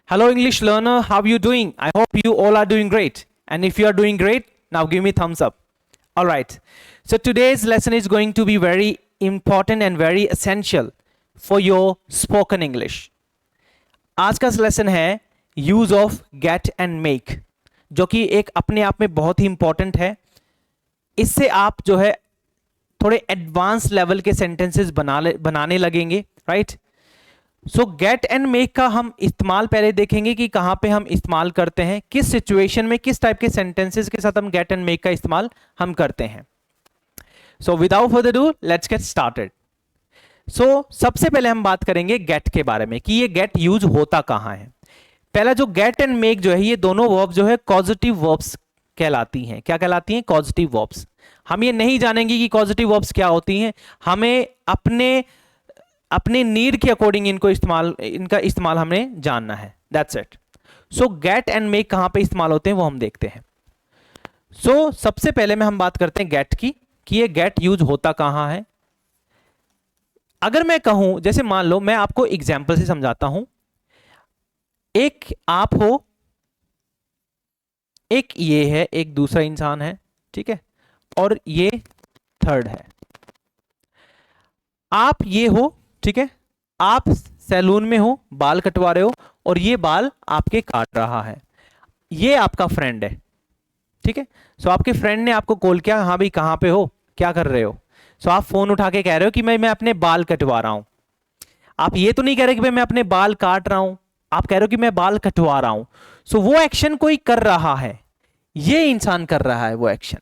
Hello English learner, how are you doing? I hope you all are doing great. And if you are doing great, now give me thumbs up. All right. So today's lesson is going to be very important and very essential for your spoken English. आज का lesson है use of get and make, जो कि एक अपने आप में बहुत ही इंपॉर्टेंट है. इससे आप जो है थोड़े एडवांस लेवल के सेंटेंसेस बनाने लगेंगे, right. So gate and make का हम इस्तेमाल पहले देखेंगे कि कहां पे हम इस्तेमाल करते हैं, किस सिचुएशन में किस टाइप के सेंटेंसेस के साथ हम गेट एंड मेक का इस्तेमाल हम करते हैं. So without further do let's get started. So सबसे पहले हम बात करेंगे गेट के बारे में कि ये गेट यूज होता कहां है. पहला जो गेट एंड मेक जो है, ये दोनों वर्ब जो है कॉजेटिव वर्ब्स कहलाती हैं. क्या कहलाती हैं? Causative verbs. हम ये नहीं जानेंगे कि कॉजेटिव वर्ब्स क्या होती हैं, हमें अपने नीड के अकॉर्डिंग इनका इस्तेमाल हमें जानना है. That's it. So gate and make कहां पे इस्तेमाल होते हैं वो हम देखते हैं. सो सबसे पहले में हम बात करते हैं गेट की कि ये गेट यूज होता कहां है. अगर मैं कहूं, जैसे मान लो मैं आपको एग्जाम्पल से समझाता हूं. एक आप हो, एक ये है, एक दूसरा इंसान है, ठीक है, और ये थर्ड है. आप ये हो, ठीक है, आप सैलून में हो, बाल कटवा रहे हो और ये बाल आपके काट रहा है. ये आपका फ्रेंड है, ठीक है. सो आपके फ्रेंड ने आपको कॉल किया, हाँ भाई कहां पे हो, क्या कर रहे हो. सो आप फोन उठा के कह रहे हो कि मैं अपने बाल कटवा रहा हूं. आप ये तो नहीं कह रहे कि भाई मैं अपने बाल काट रहा हूं, आप कह रहे हो कि मैं बाल कटवा रहा हूं. सो वो एक्शन कोई कर रहा है, ये इंसान कर रहा है वो एक्शन.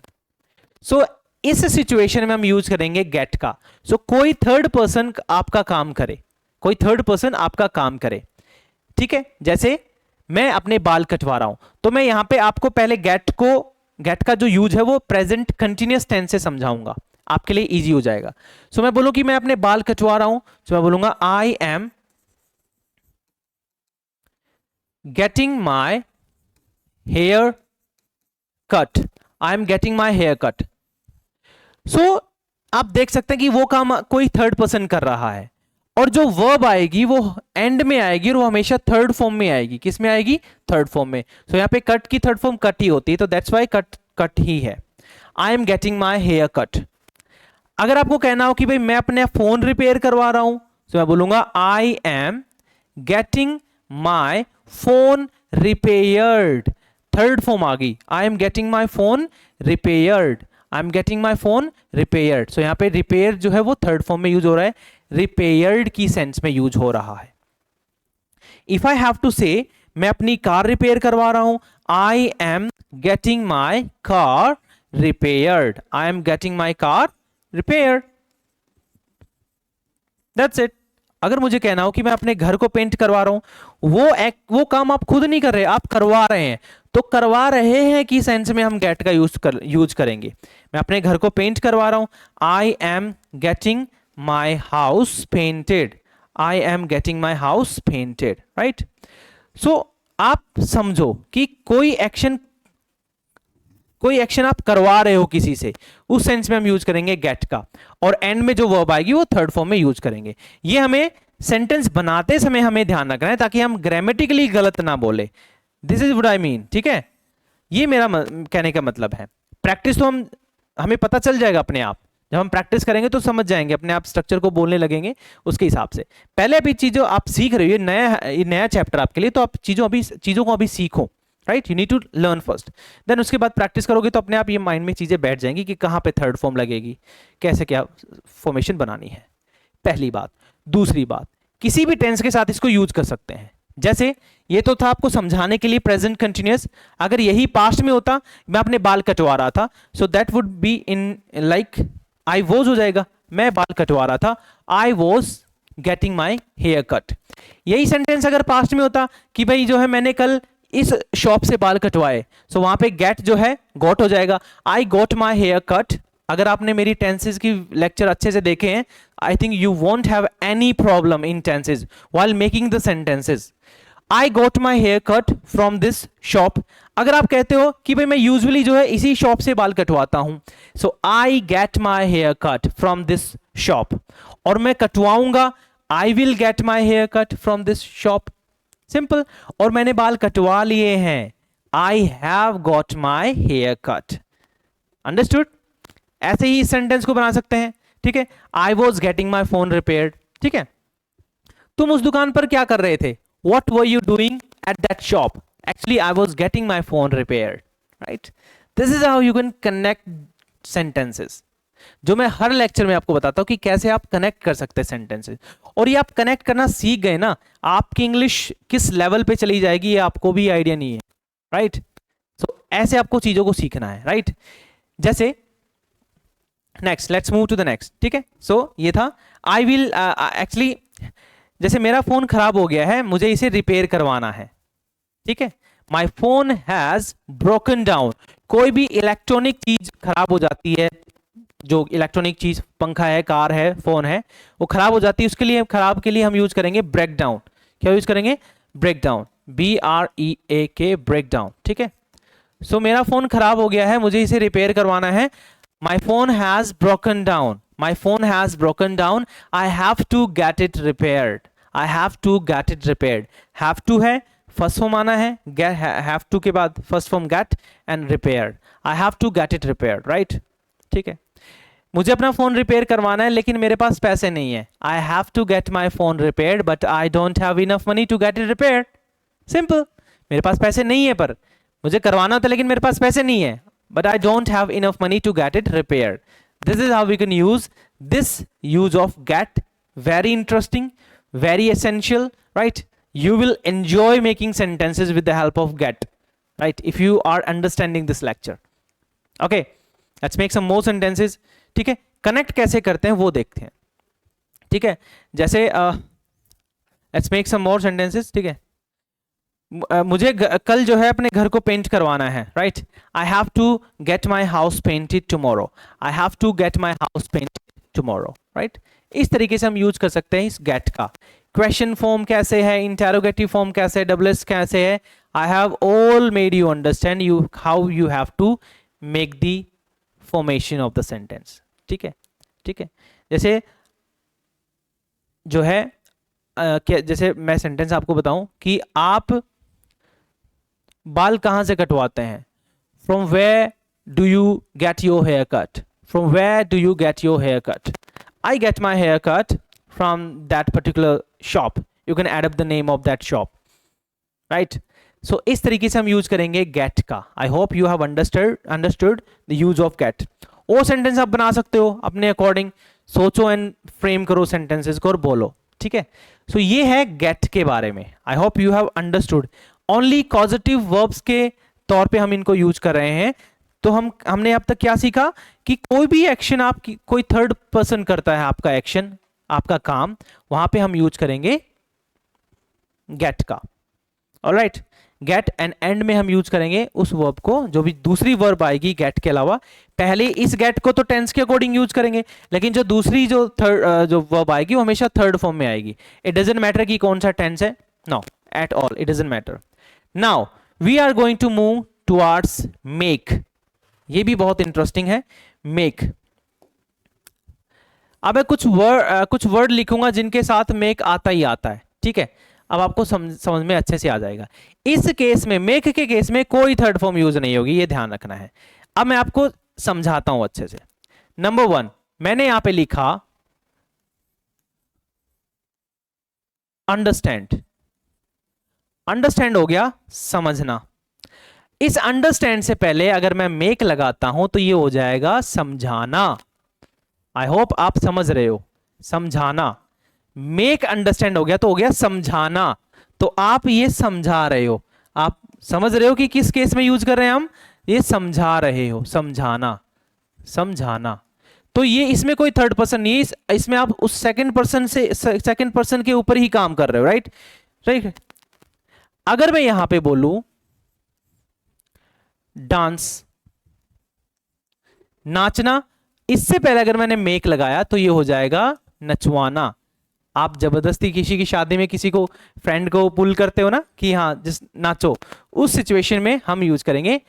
सो इस सिचुएशन में हम यूज करेंगे गेट का. सो कोई थर्ड पर्सन आपका काम करे, कोई थर्ड पर्सन आपका काम करे, ठीक है. जैसे मैं अपने बाल कटवा रहा हूं, तो मैं यहां पे आपको पहले गेट का जो यूज है वो प्रेजेंट कंटिन्यूअस टेंस से समझाऊंगा, आपके लिए इजी हो जाएगा. सो मैं बोलूं कि मैं अपने बाल कटवा रहा हूं, तो मैं बोलूंगा I am getting my hair cut. I am getting my hair cut. So आप देख सकते हैं कि वो काम कोई थर्ड पर्सन कर रहा है, और जो वर्ब आएगी वो एंड में आएगी और वो हमेशा थर्ड फॉर्म में आएगी. किस में आएगी? थर्ड फॉर्म में. सो यहां पे कट की थर्ड फॉर्म कट ही होती है, तो दैट्स वाई कट ही है. I am getting my hair cut. अगर आपको कहना हो कि भाई मैं अपने फोन रिपेयर करवा रहा हूं, तो मैं बोलूंगा I am getting my phone repaired. Third form आ गई, I am getting my phone repaired. I am getting my phone repaired. So यहां पे रिपेयर जो है वो थर्ड फॉर्म में यूज हो रहा है, रिपेयर्ड की सेंस में यूज हो रहा है. इफ आई हैव टू से, मैं अपनी कार रिपेयर करवा रहा हूं, I am getting my car repaired. I am getting my car repaired. That's it. अगर मुझे कहना हो कि मैं अपने घर को पेंट करवा रहा हूं, वो काम आप खुद नहीं कर रहे, आप करवा रहे हैं. तो करवा रहे हैं की सेंस में हम गेट का यूज करेंगे. मैं अपने घर को पेंट करवा रहा हूं, I am getting my house painted. I am getting my house painted, right. So आप समझो कि कोई एक्शन आप करवा रहे हो किसी से, उस सेंस में हम यूज करेंगे गेट का, और एंड में जो वर्ब आएगी वो थर्ड फॉर्म में यूज करेंगे. ये हमें सेंटेंस बनाते समय हमें ध्यान रखना है ताकि हम ग्रामेटिकली गलत ना बोले. This is what I mean, ठीक है. ये मेरा कहने का मतलब है. प्रैक्टिस तो हमें पता चल जाएगा अपने आप. जब हम प्रैक्टिस करेंगे तो समझ जाएंगे, अपने आप स्ट्रक्चर को बोलने लगेंगे उसके हिसाब से. पहले अभी चीजों आप सीख रहे हो, ये नया चैप्टर आपके लिए, तो आप चीजों को अभी सीखो, right. You need to learn first, then उसके बाद प्रैक्टिस करोगे तो अपने आप ये माइंड में चीजें बैठ जाएंगी कि कहां पे थर्ड फॉर्म लगेगी, कैसे क्या फॉर्मेशन बनानी है. पहली बात. दूसरी बात, किसी भी टेंस के साथ इसको यूज कर सकते हैं. जैसे ये तो था आपको समझाने के लिए प्रेजेंट कंटिन्यूअस. अगर यही पास्ट में होता, मैं अपने बाल कटवा रहा था, so that would be in like I was हो जाएगा. मैं बाल कटवा रहा था, I was getting my hair cut. यही सेंटेंस अगर पास्ट में होता कि भाई जो है मैंने कल इस शॉप से बाल कटवाए, सो वहां पे गेट जो है गॉट हो जाएगा. I got my hair cut. अगर आपने मेरी टेंसेस की लेक्चर अच्छे से देखे हैं, I think you won't have any problem in tenses while making the sentences. I got my hair cut from this shop. अगर आप कहते हो कि भाई मैं यूजुअली जो है इसी शॉप से बाल कटवाता हूं, so I get my hair cut from this shop. और मैं कटवाऊंगा, I will get my hair cut from this shop. Simple. और मैंने बाल कटवा लिए हैं, I have got my hair cut. Understood? ऐसे ही इस सेंटेंस को बना सकते हैं, ठीक है। आई was getting my phone repaired, ठीक है। तुम उस दुकान पर क्या कर रहे थे? What were you doing at that shop? Actually I was getting my phone repaired, right. This is how you can connect sentences, जो मैं हर लेक्चर में आपको बताता हूं कि कैसे आप कनेक्ट कर सकते हैं सेंटेंसेस। और ये आप कनेक्ट करना सीख गए ना, आपकी इंग्लिश किस लेवल पे चली जाएगी ये आपको भी आइडिया नहीं है, राइट। सो ऐसे आपको चीजों को सीखना है, राइट। जैसे next, let's move to the next, ठीक है। सो ये था आई विल, एक्चुअली जैसे मेरा फोन खराब हो गया है, मुझे इसे रिपेयर करवाना है, ठीक है। My phone has broken down. कोई भी इलेक्ट्रॉनिक चीज खराब हो जाती है, जो इलेक्ट्रॉनिक चीज, पंखा है, कार है, फोन है, वो खराब हो जाती है, उसके लिए खराब के लिए हम यूज करेंगे ब्रेक डाउन। क्या यूज करेंगे? Break down, BREAK, break down, ठीक है। सो मेरा फोन खराब हो गया है, मुझे इसे रिपेयर करवाना है। My phone has broken down, my phone has broken down, I have to get it repaired, I have to get it repaired. Have to है, फर्स्ट फॉर्म आना है, हैव टू के बाद first form get and repaired, I have to get it repaired, right, ठीक है। मुझे अपना phone repair करवाना है लेकिन मेरे पास पैसे नहीं है, I have to get my phone repaired but I don't have enough money to get it repaired. Simple, मेरे पास पैसे नहीं है पर मुझे करवाना था, लेकिन मेरे पास पैसे नहीं है, but I don't have enough money to get it repaired. This is how we can use this use of get. Very interesting, very essential, right? You will enjoy making sentences with the help of get, right? If you are understanding this lecture. Okay, let's make some more sentences, ठीक है। Connect कैसे करते हैं वो देखते हैं, ठीक है। जैसे let's make some more sentences, ठीक है। मुझे कल जो है अपने घर को पेंट करवाना है, right. I have to get my house painted tomorrow, I have to get my house painted tomorrow, right. इस तरीके से हम यूज कर सकते हैं इस गेट का। क्वेश्चन फॉर्म कैसे है, इंटेरोगेटिव फॉर्म कैसे है, डब्ल्यूएस कैसे है, I have all made you understand you how you have to make the formation of the sentence, ठीक है, ठीक है। जैसे जो है जैसे मैं सेंटेंस आपको बताऊं कि आप बाल कहां से कटवाते हैं? From where do you get your hair cut? From where do you get your hair cut? I get my hair cut from that particular shop. You can add up the name of that shop, right? So इस तरीके से हम use करेंगे get का। I hope you have understood the use of get. और sentence आप बना सकते हो अपने अकॉर्डिंग, सोचो एंड फ्रेम करो सेंटेंसेस को और बोलो, ठीक है। सो ये है get के बारे में। I hope you have understood. Only causative verbs के तौर पे हम इनको यूज कर रहे हैं। तो हमने अब तक क्या सीखा कि कोई भी एक्शन आप कोई थर्ड पर्सन करता है, आपका एक्शन, आपका काम, वहां पे हम यूज करेंगे गेट का। ऑलराइट, गेट एंड एंड में हम यूज करेंगे उस वर्ब को, जो भी दूसरी वर्ब आएगी गेट के अलावा। पहले इस गेट को तो टेंस के अकॉर्डिंग यूज करेंगे, लेकिन जो दूसरी जो थर्ड जो वर्ब आएगी वो हमेशा थर्ड फॉर्म में आएगी। इट डजंट मैटर कि कौन सा टेंस है, no at all, it doesn't matter. Now we are going to move towards make. ये भी बहुत इंटरेस्टिंग है, मेक। अब मैं कुछ वर्ड लिखूंगा जिनके साथ मेक आता ही आता है, ठीक है। अब आपको समझ में अच्छे से आ जाएगा। इस केस में, मेक के केस में कोई थर्ड फॉर्म यूज नहीं होगी, ये ध्यान रखना है। अब मैं आपको समझाता हूं अच्छे से। नंबर 1 मैंने यहां पे लिखा अंडरस्टैंड। अंडरस्टैंड हो गया समझना। इस अंडरस्टैंड से पहले अगर मैं मेक लगाता हूं तो ये हो जाएगा समझाना। आई होप आप समझ रहे हो, समझाना। मेक अंडरस्टैंड हो गया तो हो गया समझाना। तो आप ये समझा रहे हो, आप समझ रहे हो कि किस केस में यूज कर रहे हैं हम, ये समझा रहे हो, समझाना, समझाना। तो ये इसमें कोई थर्ड पर्सन नहीं है, इसमें आप उस सेकंड पर्सन के ऊपर ही काम कर रहे हो, राइट राइट। अगर मैं यहां पे बोलूं डांस, नाचना, इससे पहले अगर मैंने मेक लगाया तो ये हो जाएगा नचवाना। आप जबरदस्ती किसी की शादी में किसी को, फ्रेंड को पुल करते हो ना कि हाँ जिस नाचो, उस सिचुएशन में हम यूज करेंगे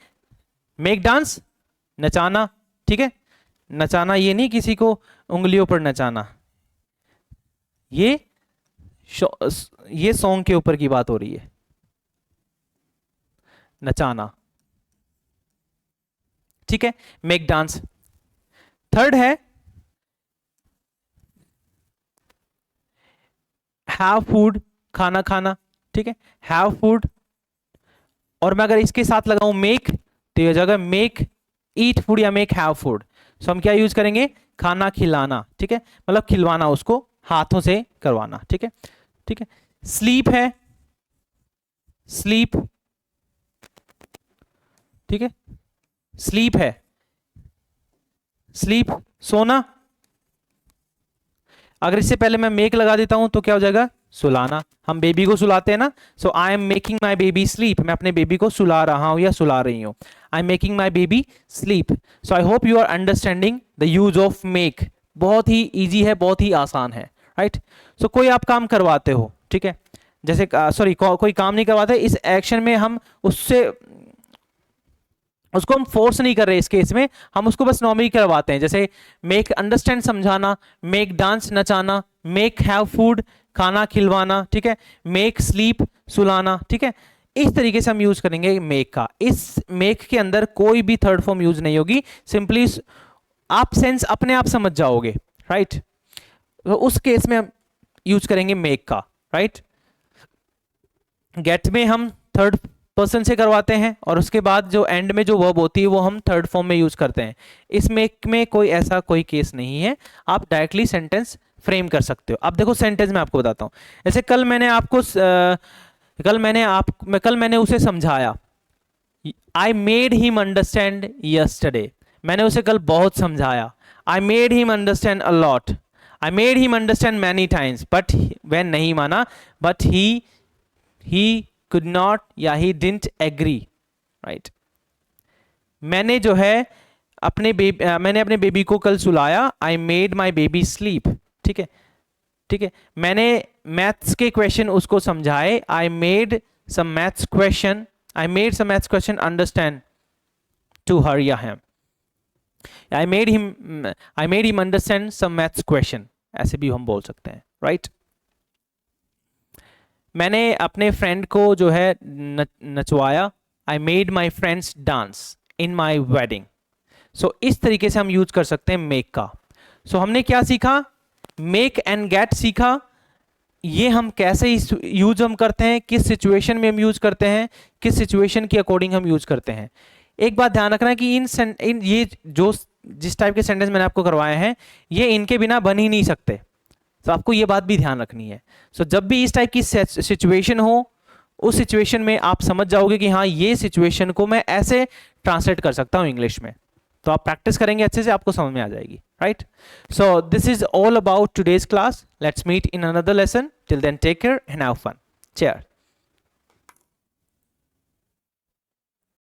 मेक डांस, नचाना, ठीक है। नचाना ये नहीं किसी को उंगलियों पर नचाना, ये ये सॉन्ग के ऊपर की बात हो रही है, नचाना, ठीक है, मेक डांस। थर्ड है हैव फूड, खाना खाना, ठीक है, हैव फूड। और मैं अगर इसके साथ लगाऊं मेक, तो ये जगह मेक ईट फूड या मेक हैव फूड, सो हम क्या यूज करेंगे, खाना खिलाना, ठीक है, मतलब खिलवाना, उसको हाथों से करवाना, ठीक है, ठीक है। स्लीप है, स्लीप, ठीक है, स्लीप है, स्लीप सोना। अगर इससे पहले मैं मेक लगा देता हूं तो क्या हो जाएगा, सुलाना, हम बेबी को सुलाते हैं ना, so I am making my baby sleep, मैं अपने बेबी को सुला रहा हूं या सुला रही हूं, I am making my baby sleep. So I hope you are understanding the use of make, बहुत ही ईजी है, बहुत ही आसान है, राइट। सो कोई आप काम करवाते हो, ठीक है, जैसे सॉरी कोई काम नहीं करवाते, इस एक्शन में हम उसको हम फोर्स नहीं कर रहे, इस केस में हम उसको बस नॉर्मली करवाते हैं, जैसे मेक अंडरस्टैंड समझाना, मेक डांस नचाना, मेक हैव फूड खाना खिलवाना, ठीक है, मेक स्लीप सुलाना, ठीक है। इस तरीके से हम यूज करेंगे मेक का। इस मेक के अंदर कोई भी थर्ड फॉर्म यूज नहीं होगी, सिंपली आप सेंस अपने आप समझ जाओगे, राइट। तो उस केस में हम यूज करेंगे मेक का, राइट। गेट में हम थर्ड पर्सन से करवाते हैं, और उसके बाद जो एंड में जो वर्ब होती है वो हम थर्ड फॉर्म में यूज करते हैं। इस मेक में कोई ऐसा कोई केस नहीं है, आप डायरेक्टली सेंटेंस फ्रेम कर सकते हो। अब देखो सेंटेंस में आपको बताता हूं, जैसे कल मैंने उसे समझाया, I made him understand yesterday, मैंने उसे कल बहुत समझाया, I made him understand a lot, I made him understand many times, but वह नहीं माना, बट ही could not या he didn't agree, right। मैंने जो है मैंने अपने बेबी को कल सुलाया, I made my baby sleep, ठीक है, ठीक है। मैंने मैथ्स के क्वेश्चन उसको समझाए, I made some maths question understand to her या him, I made him understand some maths question, ऐसे भी हम बोल सकते हैं, right। मैंने अपने फ्रेंड को जो है नचवाया, I made my friends dance in my wedding. So इस तरीके से हम यूज कर सकते हैं मेक का। सो हमने क्या सीखा, मेक एंड गेट सीखा, ये हम कैसे यूज हम करते हैं, किस सिचुएशन में हम यूज करते हैं, किस सिचुएशन के अकॉर्डिंग हम यूज करते हैं। एक बात ध्यान रखना कि इन ये जो जिस टाइप के सेंटेंस मैंने आपको करवाए हैं, ये इनके बिना बन ही नहीं सकते, तो आपको ये बात भी ध्यान रखनी है। सो जब भी इस टाइप की सिचुएशन हो, उस सिचुएशन में आप समझ जाओगे कि हाँ ये सिचुएशन को मैं ऐसे ट्रांसलेट कर सकता हूँ इंग्लिश में, तो आप प्रैक्टिस करेंगे अच्छे से, आपको समझ में आ जाएगी, right. So this is all about today's class, let's meet in another lesson, till then take care and have fun, chair.